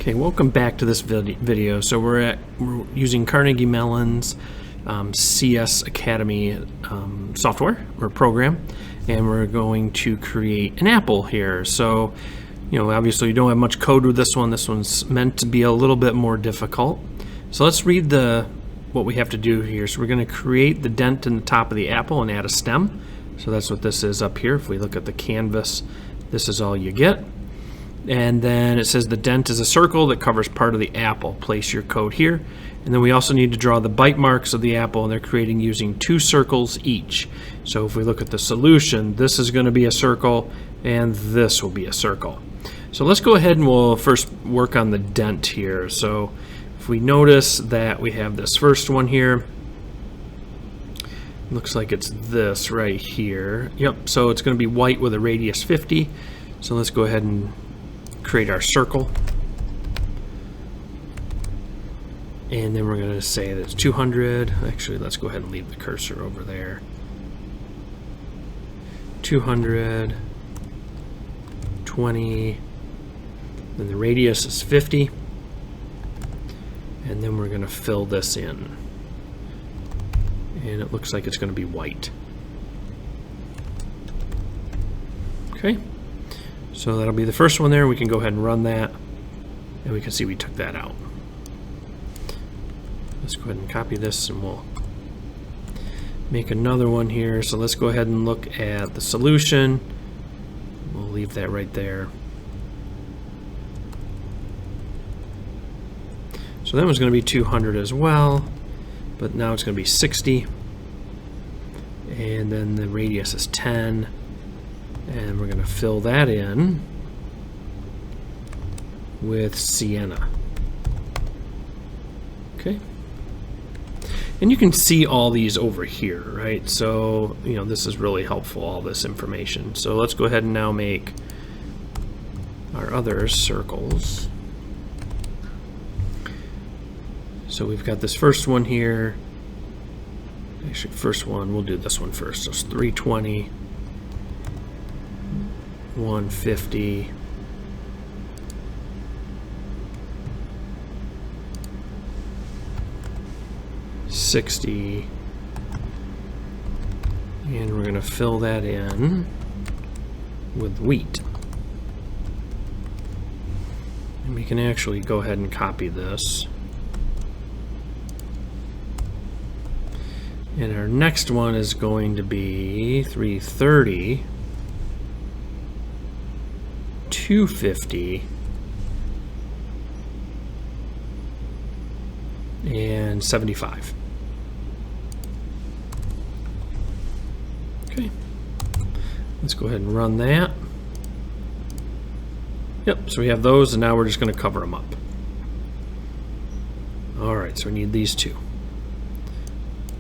Okay, welcome back to this video. So we're using Carnegie Mellon's CS Academy software or program, and we're going to create an apple here. So, you know, obviously you don't have much code with this one. This one's meant to be a little bit more difficult. So let's read what we have to do here. So we're going to create the dent in the top of the apple and add a stem. So that's what this is up here. If we look at the canvas, this is all you get. And then it says the dent is a circle that covers part of the apple. Place your code here. And then we also need to draw the bite marks of the apple, and they're creating using 2 circles each. So if we look at the solution, this is going to be a circle and this will be a circle. So let's go ahead and we'll first work on the dent here. So if we notice that we have this first one here, looks like it's this right here. Yep, so it's going to be white with a radius 50. So let's go ahead and create our circle, and then we're going to say that it's 200. Actually, let's go ahead and leave the cursor over there. 200, 20, then the radius is 50, and then we're going to fill this in, and it looks like it's going to be white. Okay. So that'll be the first one there. We can go ahead and run that, and we can see we took that out. Let's go ahead and copy this, and we'll make another one here. So let's go ahead and look at the solution. We'll leave that right there. So that one's going to be 200 as well, but now it's going to be 60. And then the radius is 10. And we're going to fill that in with sienna. Okay. And you can see all these over here, right? So, you know, this is really helpful, all this information. So let's go ahead and now make our other circles. So we've got this first one here. Actually, first one, we'll do this one first. So it's 320. 150, 60, and we're going to fill that in with wheat. And we can actually go ahead and copy this. And our next one is going to be 330. 250 and 75. Okay, let's go ahead and run that. Yep, so we have those, and now we're just going to cover them up. All right, so we need these two.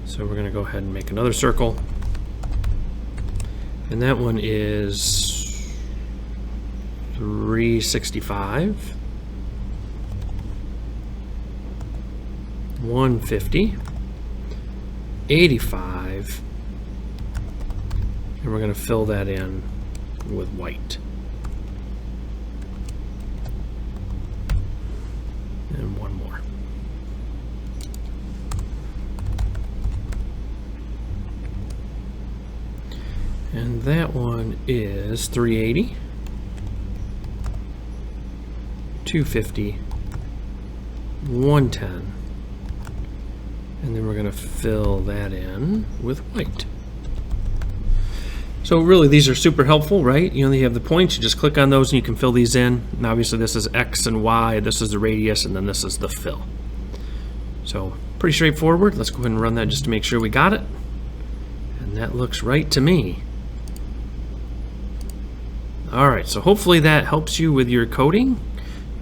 So we're going to go ahead and make another circle, and that one is 365, 150, 85, and we're going to fill that in with white. And one more. And that one is 380. 250, 110, and then we're going to fill that in with white. So really these are super helpful, right? You know, you have the points, you just click on those and you can fill these in. And obviously this is X and Y, this is the radius, and then this is the fill. So pretty straightforward. Let's go ahead and run that just to make sure we got it. And that looks right to me. All right, so hopefully that helps you with your coding.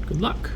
Good luck.